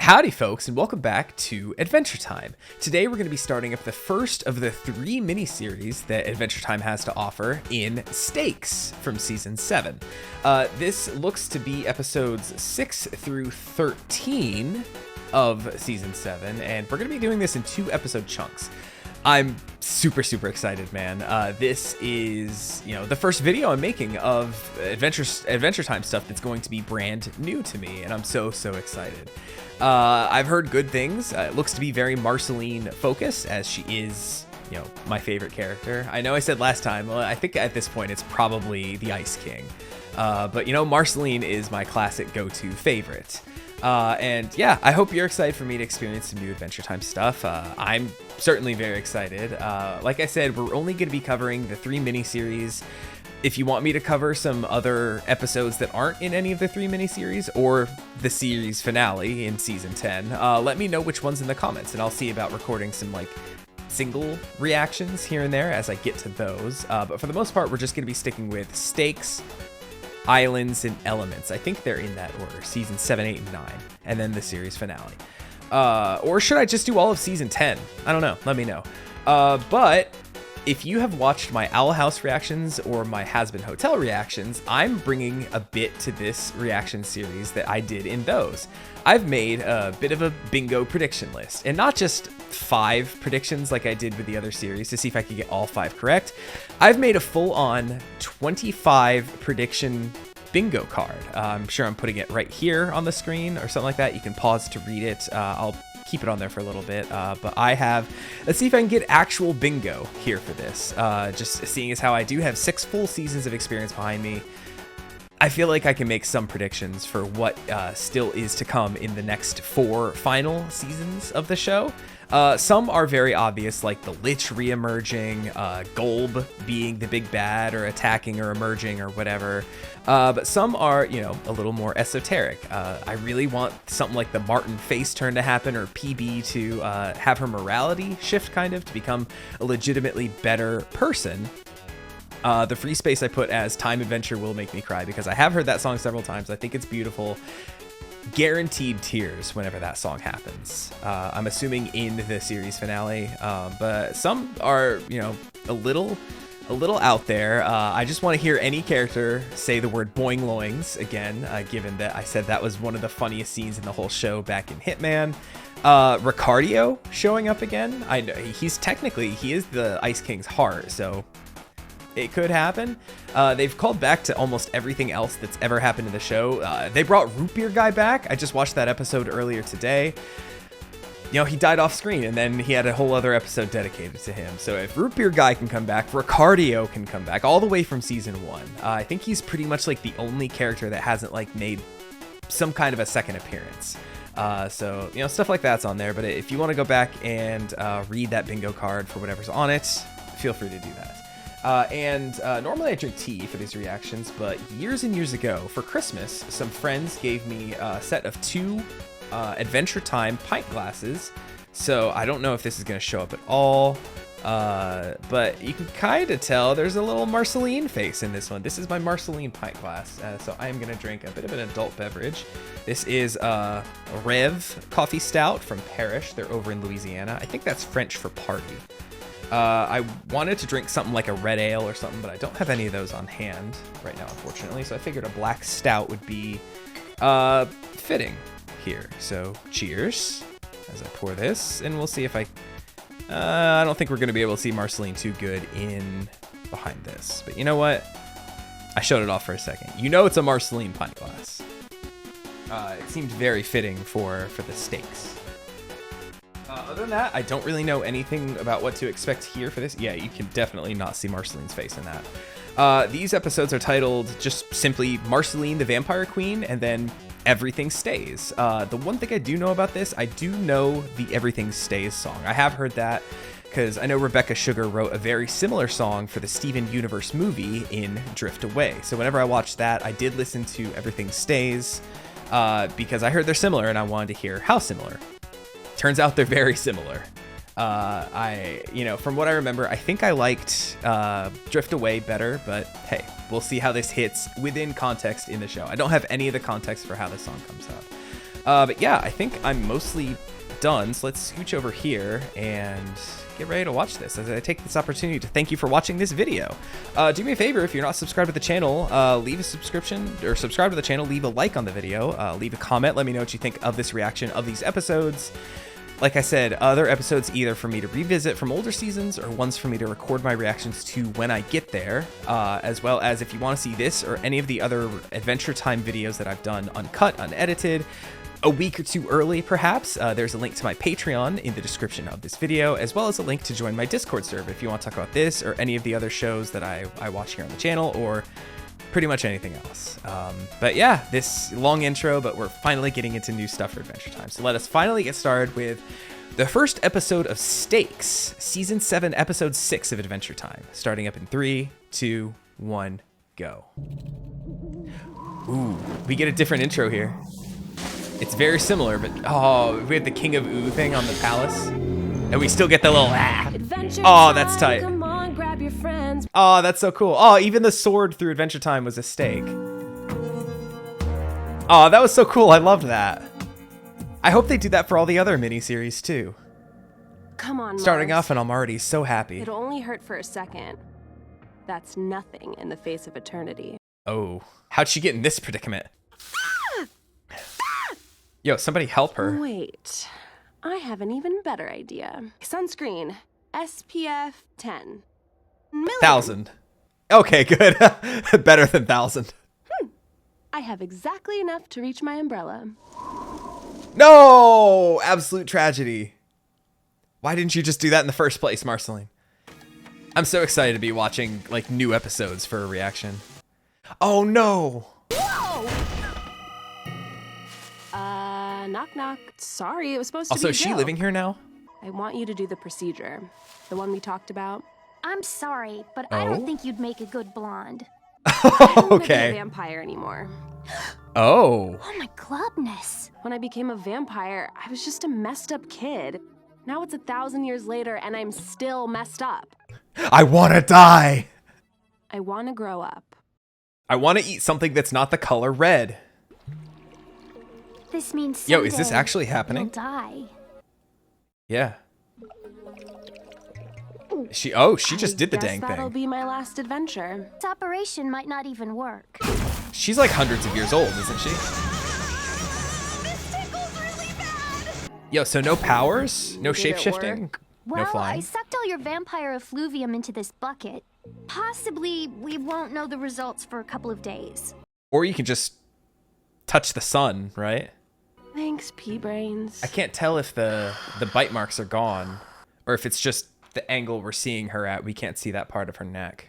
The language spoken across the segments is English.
Howdy folks, and welcome back to Adventure Time. Today we're going to be starting up the first of the 3 miniseries that Adventure Time has to offer in Stakes from Season 7. This looks to be episodes 6 through 13 of Season 7, and we're going to be doing this in 2 episode chunks. I'm super excited, man. This is, the first video I'm making of Adventure Time stuff that's going to be brand new to me, and I'm so excited. I've heard good things. It looks to be very Marceline focused, as she is, my favorite character. I know I said last time, well, I think at this point it's probably the Ice King. But Marceline is my classic go-to favorite. And yeah, I hope you're excited for me to experience some new Adventure Time stuff. I'm certainly very excited. Like I said, we're only going to be covering the 3 miniseries. If you want me to cover some other episodes that aren't in any of the 3 miniseries or the series finale in season 10, let me know which ones in the comments, and I'll see about recording some single reactions here and there as I get to those. But for the most part, we're just going to be sticking with Stakes, Islands, and Elements. I think they're in that order: season 7, 8, and 9, and then the series finale. Or should I just do all of season 10? I don't know. Let me know. But if you have watched my Owl House reactions or my Has-Been Hotel reactions, I'm bringing a bit to this reaction series that I did in those. I've made a bit of a bingo prediction list, and not just 5 predictions like I did with the other series to see if I could get all 5 correct. I've made a full-on 25 prediction bingo card. I'm sure I'm putting it right here on the screen or something like that. You can pause to read it. I'll keep it on there for a little bit, but let's see if I can get actual bingo here for this. Just seeing as how I do have 6 full seasons of experience behind me, I feel like I can make some predictions for what still is to come in the next 4 final seasons of the show. Some are very obvious, like the Lich re-emerging, Golb being the big bad or attacking or emerging or whatever. But some are, a little more esoteric. I really want something like the Martin face turn to happen, or PB to have her morality shift to become a legitimately better person. The free space I put as Time Adventure Will Make Me Cry, because I have heard that song several times. I think it's beautiful. Guaranteed tears whenever that song happens. I'm assuming in the series finale, but some are, a little out there. I just want to hear any character say the word boing loings again, given that I said that was one of the funniest scenes in the whole show back in Hitman. Ricardio showing up again. I know he is the Ice King's heart, so it could happen. They've called back to almost everything else that's ever happened in the show. They brought Root Beer Guy back. I just watched that episode earlier today. He died off screen, and then he had a whole other episode dedicated to him. So if Root Beer Guy can come back, Ricardio can come back, all the way from season 1. I think he's pretty much the only character that hasn't made some kind of a second appearance. So stuff like that's on there. But if you want to go back and read that bingo card for whatever's on it, feel free to do that. Normally I drink tea for these reactions, but years and years ago for Christmas, some friends gave me a set of 2 Adventure Time pint glasses. So I don't know if this is going to show up at all, but you can kind of tell there's a little Marceline face in this one. This is my Marceline pint glass, so I am going to drink a bit of an adult beverage. This is a Rev coffee stout from Parrish. They're over in Louisiana. I think that's French for party. I wanted to drink something like a red ale or something, but I don't have any of those on hand right now, unfortunately. So I figured a black stout would be fitting here. So cheers as I pour this, and we'll see if I don't think we're going to be able to see Marceline too good in behind this. But you know what? I showed it off for a second. It's a Marceline pint glass. It seemed very fitting for the Stakes. Other than that, I don't really know anything about what to expect here for this. Yeah, you can definitely not see Marceline's face in that. These episodes are titled just simply Marceline the Vampire Queen, and then Everything Stays. The one thing I do know about this, I do know the Everything Stays song. I have heard that because I know Rebecca Sugar wrote a very similar song for the Steven Universe movie in Drift Away. So whenever I watched that, I did listen to Everything Stays because I heard they're similar and I wanted to hear how similar. Turns out they're very similar. From what I remember, I think I liked Drift Away better, but hey, we'll see how this hits within context in the show. I don't have any of the context for how this song comes up. But yeah, I think I'm mostly done. So let's scooch over here and get ready to watch this. As I take this opportunity to thank you for watching this video. Do me a favor, if you're not subscribed to the channel, leave a subscription or subscribe to the channel, leave a like on the video, leave a comment, let me know what you think of this reaction of these episodes. Like I said, other episodes either for me to revisit from older seasons or ones for me to record my reactions to when I get there, as well as if you want to see this or any of the other Adventure Time videos that I've done uncut, unedited, a week or two early perhaps, there's a link to my Patreon in the description of this video, as well as a link to join my Discord server if you want to talk about this or any of the other shows that I watch here on the channel, or pretty much anything else. But yeah, this long intro, but we're finally getting into new stuff for Adventure Time. So let us finally get started with the first episode of Stakes, Season 7, Episode 6 of Adventure Time. Starting up in 3, 2, 1, go. Ooh, we get a different intro here. It's very similar, but oh, we have the King of Ooh thing on the palace. And we still get the little oh, that's tight. Come on, grab your friends. Oh, that's so cool. Oh, even the sword through Adventure Time was a stake. Oh, that was so cool. I loved that. I hope they do that for all the other miniseries too. Come on, starting Mars. off and I'm already so happy. It'll only hurt for a second. That's nothing in the face of eternity. Oh, how'd she get in this predicament? Yo, somebody help her. Wait. I have an even better idea. Sunscreen, SPF 10. 1,000. Okay, good. Better than 1,000. I have exactly enough to reach my umbrella. No! Absolute tragedy. Why didn't you just do that in the first place, Marceline? I'm so excited to be watching, like, new episodes for a reaction. Oh, no! Whoa! Knock, knock. Sorry, it was supposed to be Also, a is she joke. living here now? I want you to do the procedure. The one we talked about. I'm sorry, but I don't think you'd make a good blonde. I don't want to be a Okay. vampire anymore. Oh. Oh my glubness. When I became a vampire, I was just a messed up kid. Now it's 1,000 years later and I'm still messed up. I want to die. I want to grow up. I want to eat something that's not the color red. This means Yo, is this someday actually happening? you'll die. Yeah. She just did the Guess dang that'll thing. be my last adventure. This operation might not even work. She's like hundreds of years old, isn't she? This tickles really bad. Yo, so no powers? No Did it shape-shifting? work? No Well, I flying? sucked all your vampire effluvium into this bucket. Possibly we won't know the results for a couple of days. Or you can just touch the sun, right? Thanks, P-Brains. I can't tell if the bite marks are gone or if it's just the angle we're seeing her at. We can't see that part of her neck.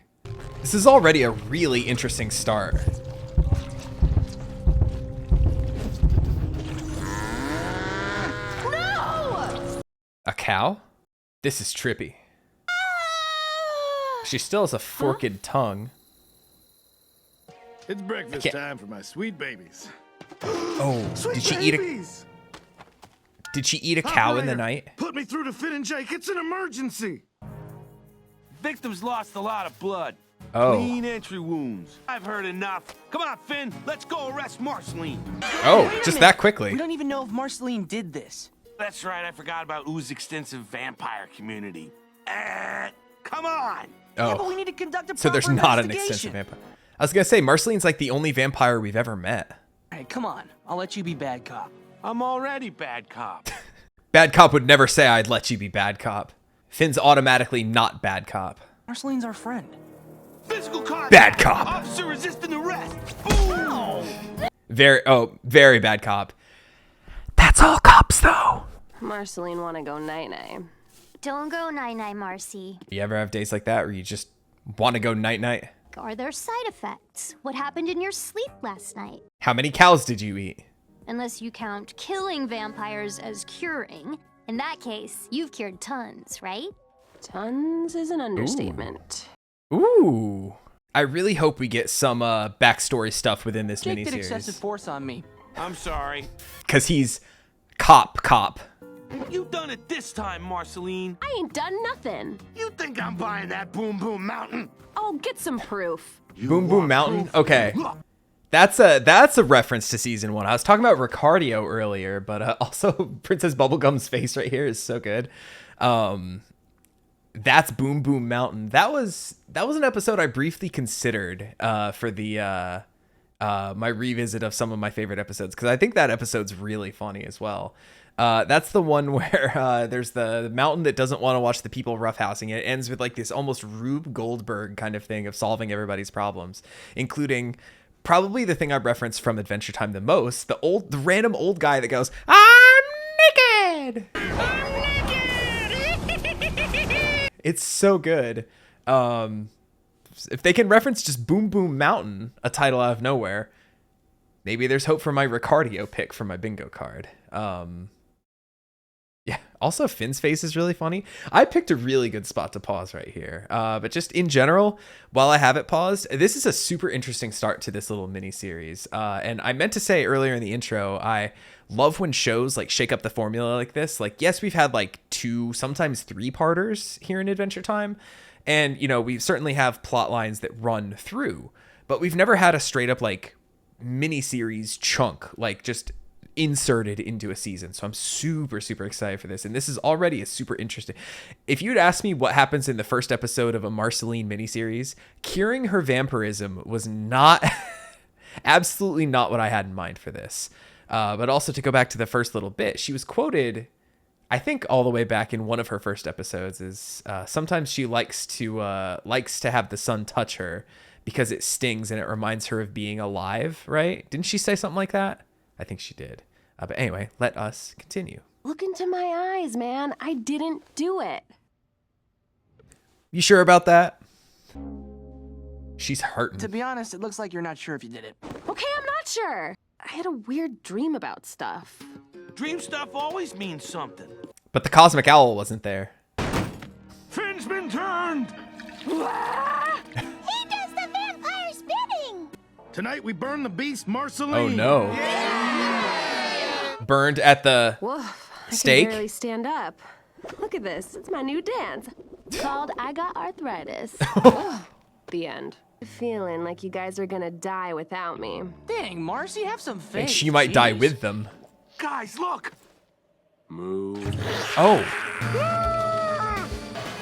This is already a really interesting start. No! A cow? This is trippy. She still has a forked tongue. It's breakfast time for my sweet babies. Oh, Sweet did she eat a babies! did she eat a cow in the Operator, night? Put me through to Finn and Jake. It's an emergency. Victims lost a lot of blood. Oh. Clean entry wounds. I've heard enough. Come on, Finn. Let's go arrest Marceline. Oh, just that quickly. We don't even know if Marceline did this. That's right. I forgot about Ooh's extensive vampire community. Come on. Yeah, but Oh, we need to conduct a so there's proper not an investigation. extensive vampire. I was gonna say, Marceline's like the only vampire we've ever met. All right, come on. I'll let you be bad cop. I'm already bad cop. Bad cop would never say I'd let you be bad cop. Finn's automatically not bad cop. Marceline's our friend. Physical contact. Bad cop. Officer resisting arrest. Boom. Very bad cop. That's all cops though. Marceline wanna go night-night. Don't go night-night, Marcy. You ever have days like that where you just want to go night-night? Are there side effects? What happened in your sleep last night? How many cows did you eat? Unless you count killing vampires as curing. In that case, you've cured tons, right? Tons is an understatement. Ooh. I really hope we get some backstory stuff within this Jake did excessive miniseries. force on me. I'm sorry. Because he's cop. You done it this time, Marceline. I ain't done nothing. You think I'm buying that Boom Boom Mountain? Oh, get some proof. Boom Boom Mountain? Okay. That's a reference to season 1. I was talking about Ricardio earlier, but also Princess Bubblegum's face right here is so good. That's Boom Boom Mountain. That was an episode I briefly considered for the my revisit of some of my favorite episodes, because I think that episode's really funny as well. That's the one where there's the mountain that doesn't want to watch the people roughhousing it. It ends with like this almost Rube Goldberg kind of thing of solving everybody's problems, including probably the thing I referenced from Adventure Time the most, the random old guy that goes, "I'm naked." It's so good. If they can reference just Boom Boom Mountain, a title out of nowhere, maybe there's hope for my Ricardio pick for my bingo card. Yeah. Also, Finn's face is really funny. I picked a really good spot to pause right here. But just in general, while I have it paused, this is a super interesting start to this little mini series. And I meant to say earlier in the intro, I love when shows like shake up the formula like this. Like, yes, we've had like 2, sometimes 3-parters here in Adventure Time. And, you know, we certainly have plot lines that run through, but we've never had a straight up like mini series chunk, like just inserted into a season. So I'm super, super excited for this. And this is already a super interesting. If you'd asked me what happens in the first episode of a Marceline miniseries, curing her vampirism was not, absolutely not what I had in mind for this. But also to go back to the first little bit, she was quoted, I think all the way back in one of her first episodes, is sometimes she likes to have the sun touch her because it stings and it reminds her of being alive, right? Didn't she say something like that? I think she did. But anyway, let us continue. Look into my eyes, man. I didn't do it. You sure about that? She's hurting. To be honest, it looks like you're not sure if you did it. Okay, I'm not sure. I had a weird dream about stuff. Dream stuff always means something. But the cosmic owl wasn't there. Finn's been turned! He does the vampire spinning! Tonight we burn the beast Marceline. Oh no. Burned at the Woof. I stake? can barely stand up. Look at this. It's my new dance. It's called I Got Arthritis. Ugh. The end. Feeling like you guys are gonna die without me. Dang, Marcy, have some faith. And she might die Jeez. with them. Guys, look. Oh.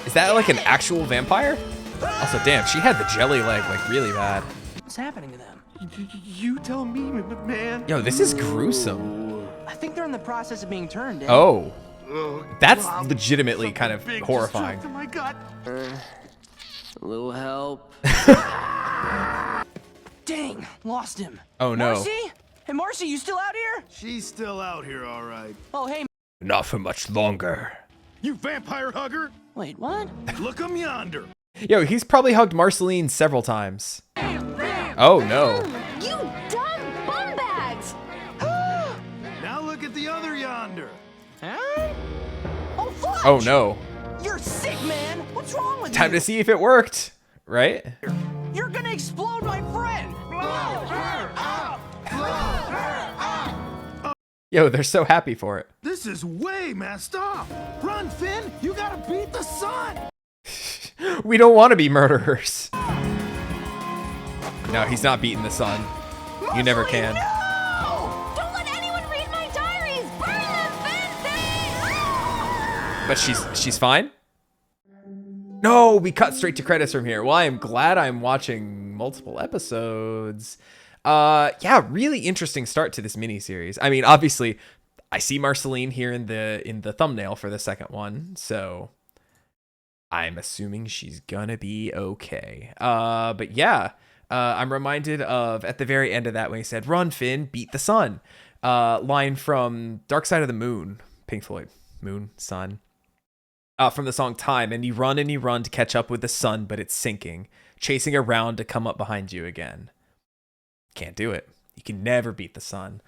Is that like an actual vampire? Also, damn, she had the jelly leg like really bad. What's happening to them? You tell me, man. Yo, this is gruesome. I think they're in the process of being turned. Eh? Oh. Oh, That's wow. legitimately kind of Something big horrifying. just dropped in my gut. A little help. Dang, lost him. Oh no. Marcy? Hey, Marcy, you still out here? She's still out here, all right. Oh, hey. Not for much longer. You vampire hugger! Wait, what? Look 'em yonder. Yo, he's probably hugged Marceline several times. Oh no. You dumb bumbags! Now look at the other yonder. Huh? Oh, fuck! Oh no. You're sick, man. What's wrong with Time you? to see if it worked, right? You're gonna explode my friend. Yo, they're so happy for it. This is way messed up. Run, Finn! You gotta beat the sun! We don't want to be murderers. No, he's not beating the sun. You never can. No! Don't let anyone read my diaries! Burn them, Vincent! But she's fine? No, we cut straight to credits from here. Well, I am glad I'm watching multiple episodes. Yeah, really interesting start to this miniseries. I mean, obviously, I see Marceline here in the thumbnail for the second one, so I'm assuming she's gonna be okay. But yeah, I'm reminded of at the very end of that when he said, "Run, Finn, beat the sun." Line from Dark Side of the Moon, Pink Floyd, Moon, Sun. From the song Time, and you run to catch up with the sun, but it's sinking, chasing around to come up behind you again. Can't do it. You can never beat the sun.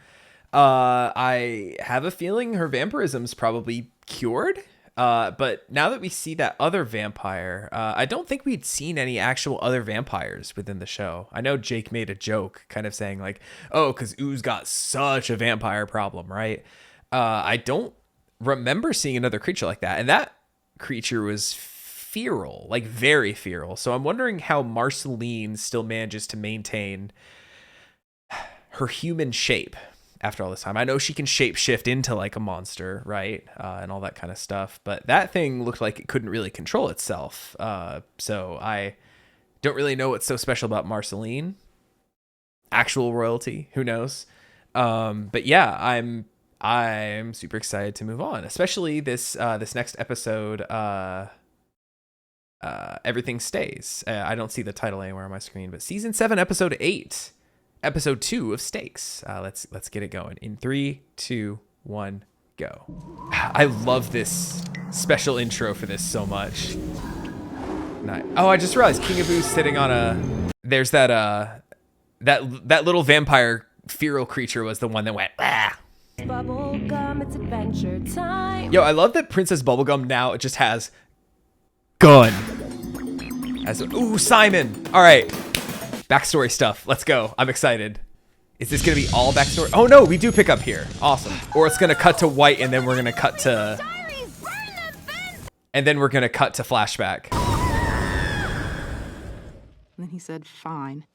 I have a feeling her vampirism's probably cured. But now that we see that other vampire, I don't think we'd seen any actual other vampires within the show. I know Jake made a joke kind of saying like, oh, because Ooze got such a vampire problem, right? I don't remember seeing another creature like that. And that creature was feral, like very feral. So I'm wondering how Marceline still manages to maintain her human shape after all this time. I know she can shape shift into like a monster, right? And all that kind of stuff. But that thing looked like it couldn't really control itself. So I don't really know what's so special about Marceline. Actual royalty, who knows? But yeah, I'm super excited to move on, especially this next episode. Everything Stays. I don't see the title anywhere on my screen, but season 7, episode 8. Episode 2 of Stakes. Let's get it going in 3, 2, 1, go. I love this special intro for this so much. Nice. Oh, I just realized King Abu's sitting on a. There's that little vampire feral creature was the one that went. Ah! Bubblegum, it's adventure time. Yo, I love that Princess Bubblegum now it just has gun. Ooh, Simon. All right. Backstory stuff. Let's go. I'm excited. Is this going to be all backstory? Oh, no, we do pick up here. Awesome. Or it's going to cut to white, and then we're going to cut to... And then we're going to cut to flashback. And then he said, fine.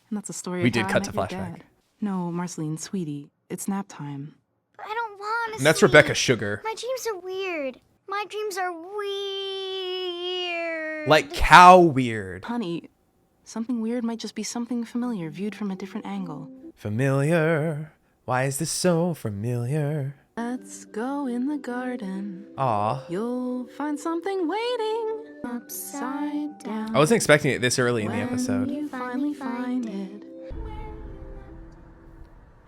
And that's a story We of did how I cut to met your flashback. dad. No, Marceline, sweetie, it's nap time. I don't want to And that's sleep. Rebecca Sugar. My dreams are weird. My dreams are weird. Like cow weird. Honey, something weird might just be something familiar viewed from a different angle. Familiar. Why is this so familiar? Let's go in the garden. Aw. You'll find something waiting upside down. I wasn't expecting it this early in the When episode. you finally find it.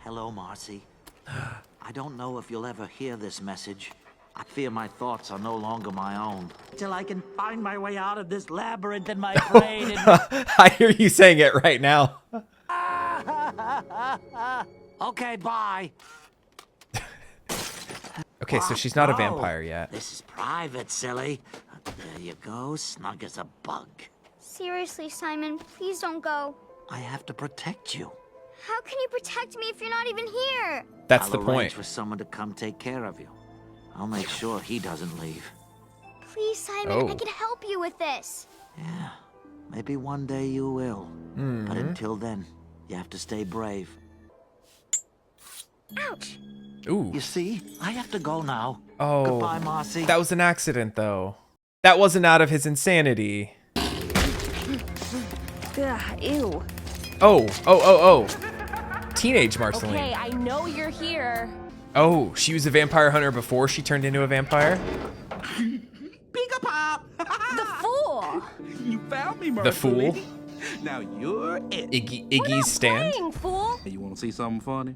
Hello, Marcy. I don't know if you'll ever hear this message. I fear my thoughts are no longer my own. Till I can find my way out of this labyrinth in my brain and... I hear you saying it right now. Okay, bye. Okay, so she's not a Oh, vampire yet. This is private, silly. There you go, snug as a bug. Seriously, Simon, please don't go. I have to protect you. How can you protect me if you're not even here? That's I'll the arrange point. for someone to come take care of you. I'll make sure he doesn't leave. Please, Simon, Oh. I can help you with this. Yeah, maybe one day you will. But until then, you have to stay brave. Ouch. Ooh. You see, I have to go now. Oh. Goodbye, Marcy. That was an accident, though. That wasn't out of his insanity. Ugh, ew. Oh. Teenage Marceline. Okay, I know you're here. Oh, she was a vampire hunter before she turned into a vampire? Pika Pop! The fool. You found me, The fool? Now you're it. Iggy's stand? Playing, fool. Hey, you want to see something funny?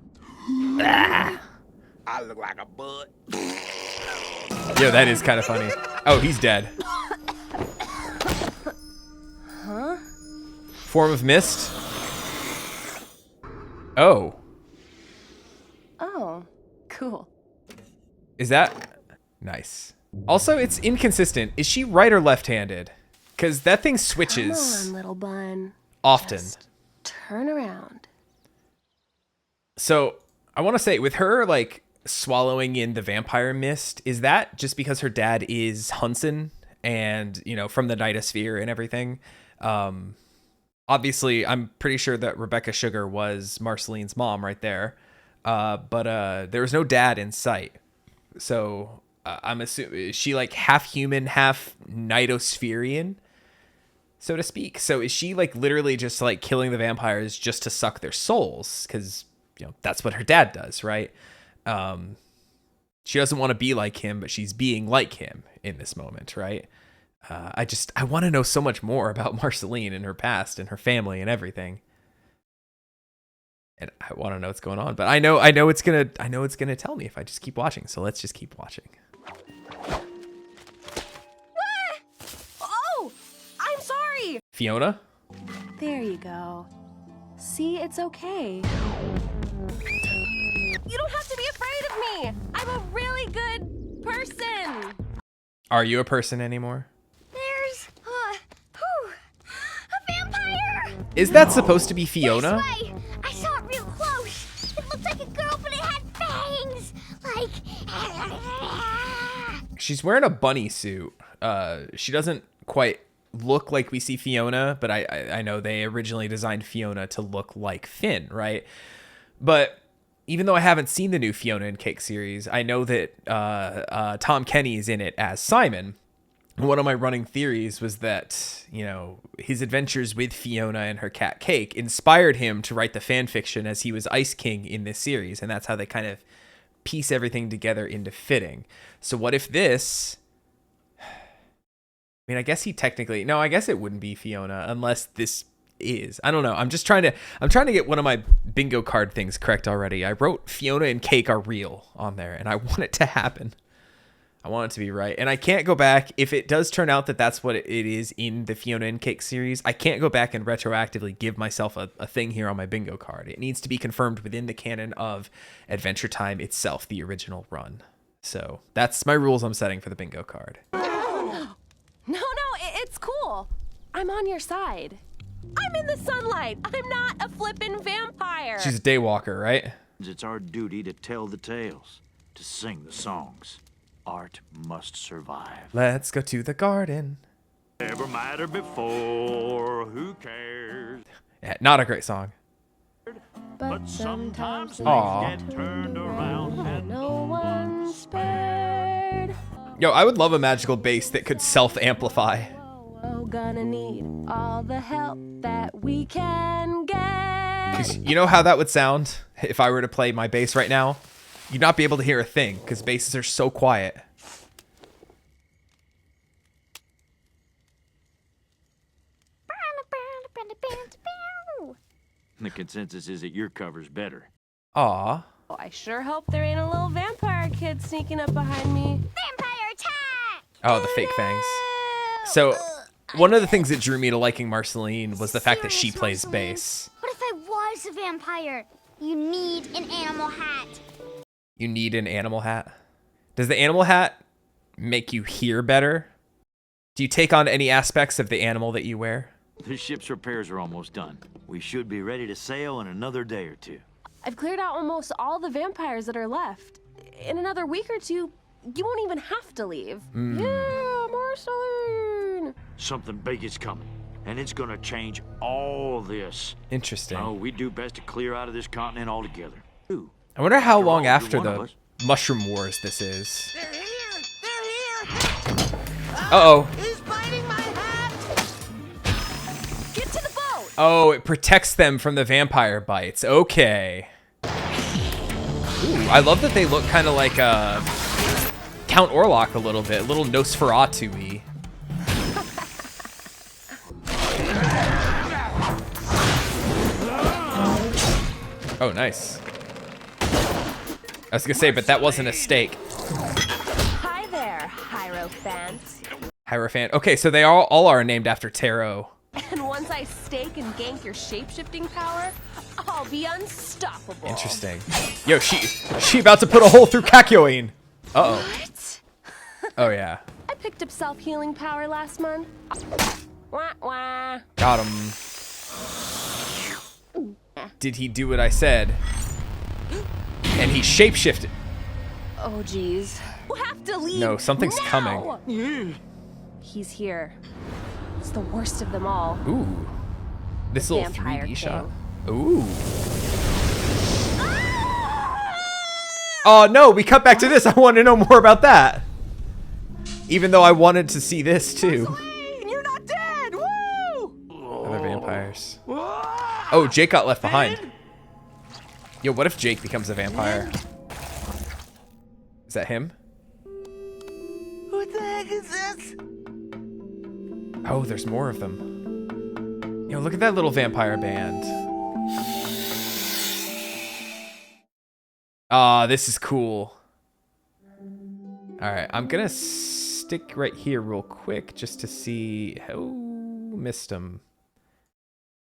I look like a bud. Yo, that is kind of funny. Oh, he's dead. Huh? Form of mist? Oh. Oh, cool. Is that... Nice. Also, it's inconsistent. Is she right or left-handed? Because that thing Come switches on, little bun. often. Just turn around. So, I want to say, with her, like, swallowing in the vampire mist, is that just because her dad is Hunson and, you know, from the Nightosphere and everything? Obviously, I'm pretty sure that Rebecca Sugar was Marceline's mom right there. But there was no dad in sight. So, I'm assuming, is she, like, half human, half Nightospherian, so to speak? So, is she, like, literally just, like, killing the vampires just to suck their souls? Because... you know, that's what her dad does, right? She doesn't want to be like him, but she's being like him in this moment, right? I want to know so much more about Marceline and her past and her family and everything. And I want to know what's going on, but I know it's gonna tell me if I just keep watching. So let's just keep watching. Oh, I'm sorry. Fiona? There you go. See, it's okay. You don't have to be afraid of me. I'm a really good person. Are you a person anymore? There's a vampire. Is that supposed to be Fiona? This way. I saw it real close. It looked like a girl, but it had fangs. Like. She's wearing a bunny suit. She doesn't quite look like we see Fiona, but I know they originally designed Fiona to look like Finn, right? But even though I haven't seen the new Fiona and Cake series, I know that Tom Kenny is in it as Simon. One of my running theories was that, you know, his adventures with Fiona and her cat Cake inspired him to write the fan fiction as he was Ice King in this series, and that's how they kind of piece everything together into fitting. So what if this... I mean, I guess he technically... No, I guess it wouldn't be Fiona unless this is. I don't know. I'm trying to get one of my bingo card things correct already. I wrote Fiona and Cake are real on there, and I want it to happen. I want it to be right. And I can't go back. If it does turn out that that's what it is in the Fiona and Cake series, I can't go back and retroactively give myself a thing here on my bingo card. It needs to be confirmed within the canon of Adventure Time itself, the original run. So that's my rules I'm setting for the bingo card. No, it's cool. I'm on your side. I'm in the sunlight. I'm not a flippin' vampire. She's a daywalker, right? It's our duty to tell the tales, to sing the songs. Art must survive. Let's go to the garden. Never mattered before, who cares? Yeah, not a great song. But sometimes things Aw. get turned around and no one's spared. Yo, I would love a magical bass that could self-amplify. Oh, gonna need all the help that we can get. 'Cause you know how that would sound if I were to play my bass right now? You'd not be able to hear a thing because basses are so quiet. The consensus is that your cover's better. Aw. Oh, I sure hope there ain't a little vampire kid sneaking up behind me. Vampire attack! Oh, the fake fangs. So, one of the things that drew me to liking Marceline was the fact that she Serious, plays Marceline? bass. What if I was a vampire? You need an animal hat. You need an animal hat. Does the animal hat make you hear better? Do you take on any aspects of the animal that you wear? The ship's repairs are almost done. We should be ready to sail in another day or two. I've cleared out almost all the vampires that are left. In another week or two, you won't even have to leave. Yeah, Marceline! Something big is coming, and it's gonna change all this. Interesting. No, we do best to clear out of this continent altogether. Ooh. I wonder how After long all, you're after one of the us. Mushroom Wars this is. They're here! They're here! Uh-oh. He's biting my hat! Get to the boat! Oh, it protects them from the vampire bites. Okay. Ooh, I love that they look kind of like Count Orlok a little bit, a little Nosferatu-y. Oh, nice. I was gonna say, but that wasn't a steak. Hi there, Hierophant. Hierophant. Okay, so they all are named after tarot. And once I stake and gank your shape-shifting power, I'll be unstoppable. Interesting. Yo, she about to put a hole through Kakyoin. Uh-oh. What? Oh, yeah. I picked up self-healing power last month. Wah, wah. Got him. Did he do what I said? And he shapeshifted. Oh, geez. We'll have to leave. No, something's now. coming. He's here. It's the worst of them all. Ooh. This little Vampire 3D King. shot. Ooh. Oh, no, we cut back to this. I want to know more about that. Even though I wanted to see this, too. You're not dead! Woo! Other vampires. Oh, Jake got left behind. Yo, what if Jake becomes a vampire? Is that him? What the heck is this? Oh, there's more of them. Yo, look at that little vampire band. Ah, this is cool. All right, I'm gonna stick right here real quick just to see. Oh, missed him.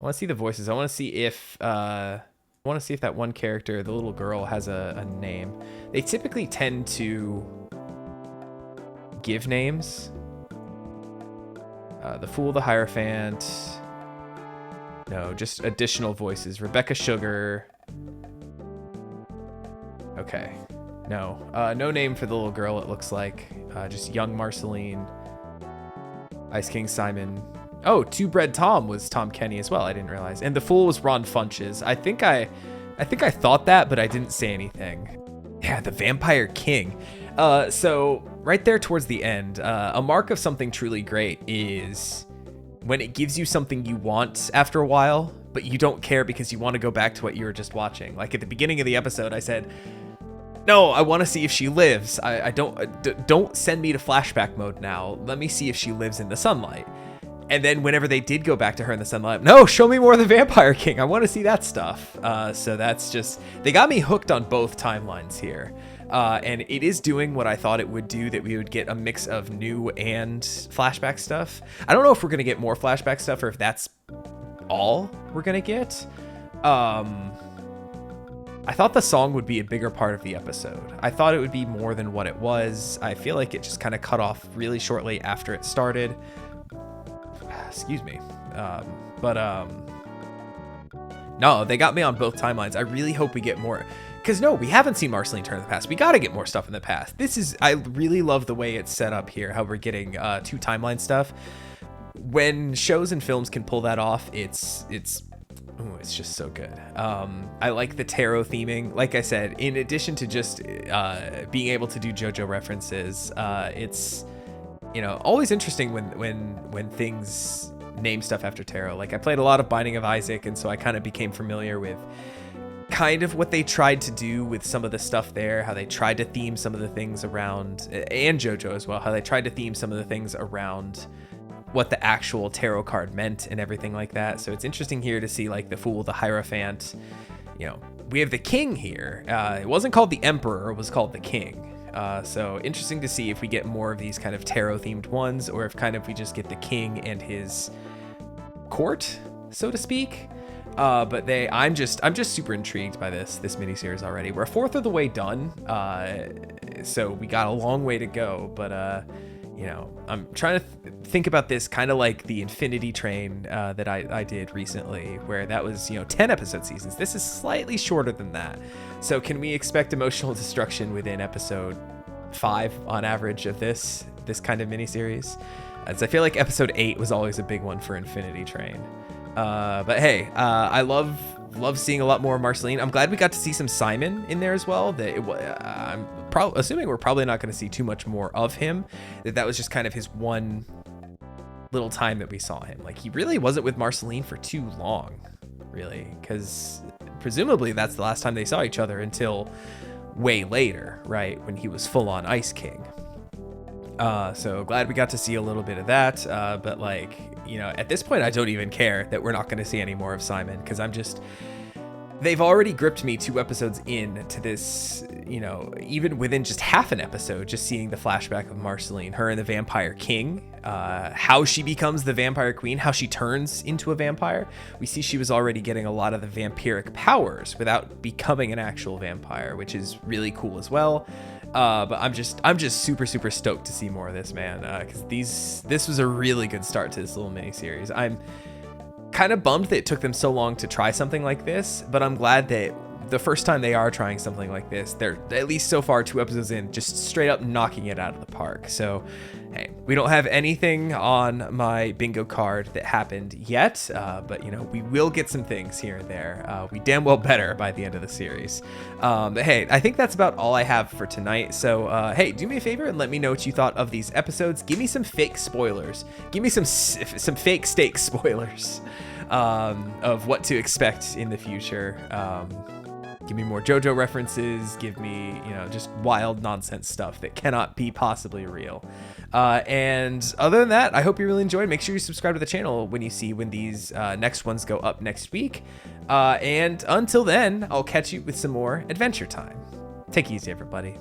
I want to see the voices. I want to see if that one character, the little girl, has a name. They typically tend to give names. The Fool, the Hierophant. No, just additional voices. Rebecca Sugar. Okay. No. No name for the little girl, it looks like. Just young Marceline. Ice King Simon. Oh, Two Bread Tom was Tom Kenny as well. I didn't realize. And the Fool was Ron Funches. I think I thought that, but I didn't say anything. Yeah, the Vampire King. So right there towards the end, a mark of something truly great is when it gives you something you want after a while, but you don't care because you want to go back to what you were just watching. Like at the beginning of the episode, I said, no, I want to see if she lives. I don't send me to flashback mode now. Let me see if she lives in the sunlight. And then whenever they did go back to her in the sunlight, no, show me more of the Vampire King. I want to see that stuff. So that's just, they got me hooked on both timelines here. And it is doing what I thought it would do, that we would get a mix of new and flashback stuff. I don't know if we're going to get more flashback stuff or if that's all we're going to get. I thought the song would be a bigger part of the episode. I thought it would be more than what it was. I feel like it just kind of cut off really shortly after it started. Excuse me. No, they got me on both timelines. I really hope we get more. Because no, we haven't seen Marceline turn in the past. We got to get more stuff in the past. I really love the way it's set up here, how we're getting 2 timeline stuff. When shows and films can pull that off, it's just so good. I like the tarot theming. Like I said, in addition to just being able to do JoJo references, it's always interesting when things name stuff after tarot. Like I played a lot of Binding of Isaac, and so I kind of became familiar with kind of what they tried to do with some of the stuff there, how they tried to theme some of the things around, and JoJo as well, how they tried to theme some of the things around what the actual tarot card meant and everything like that. So it's interesting here to see like the Fool, the Hierophant. We have the King here. It wasn't called the Emperor, it was called the King. So interesting to see if we get more of these kind of tarot themed ones, or if kind of we just get the King and his court, so to speak. But I'm just super intrigued by this miniseries already. We're a fourth of the way done. So we got a long way to go, but I'm trying to think about this kind of like the Infinity Train that I did recently, where that was 10 episode seasons. This is slightly shorter than that. So can we expect emotional destruction within episode 5 on average of this kind of miniseries? As I feel like episode 8 was always a big one for Infinity Train. But hey, I love seeing a lot more of Marceline. I'm glad we got to see some Simon in there as well. I'm assuming we're probably not going to see too much more of him. That was just kind of his one little time that we saw him. Like he really wasn't with Marceline for too long, really, because presumably that's the last time they saw each other until way later, right, when he was full on Ice King. So glad we got to see a little bit of that. But like, at this point, I don't even care that we're not going to see any more of Simon, because they've already gripped me 2 episodes into this, even within just half an episode, just seeing the flashback of Marceline, her and the Vampire King, how she becomes the Vampire Queen, how she turns into a vampire. We see she was already getting a lot of the vampiric powers without becoming an actual vampire, which is really cool as well. But I'm just super stoked to see more of this, man, because this was a really good start to this little mini series. I'm kind of bummed that it took them so long to try something like this, but I'm glad that the first time they are trying something like this, they're at least so far 2 episodes in, just straight up knocking it out of the park. So hey, we don't have anything on my bingo card that happened yet, but we will get some things here and there. We damn well better by the end of the series. But hey, I think that's about all I have for tonight. So hey, do me a favor and let me know what you thought of these episodes. Give me some fake spoilers. Give me some fake steak spoilers of what to expect in the future. Give me more JoJo references. Give me, just wild nonsense stuff that cannot be possibly real. And other than that, I hope you really enjoyed. Make sure you subscribe to the channel when these next ones go up next week. And until then, I'll catch you with some more Adventure Time. Take it easy, everybody.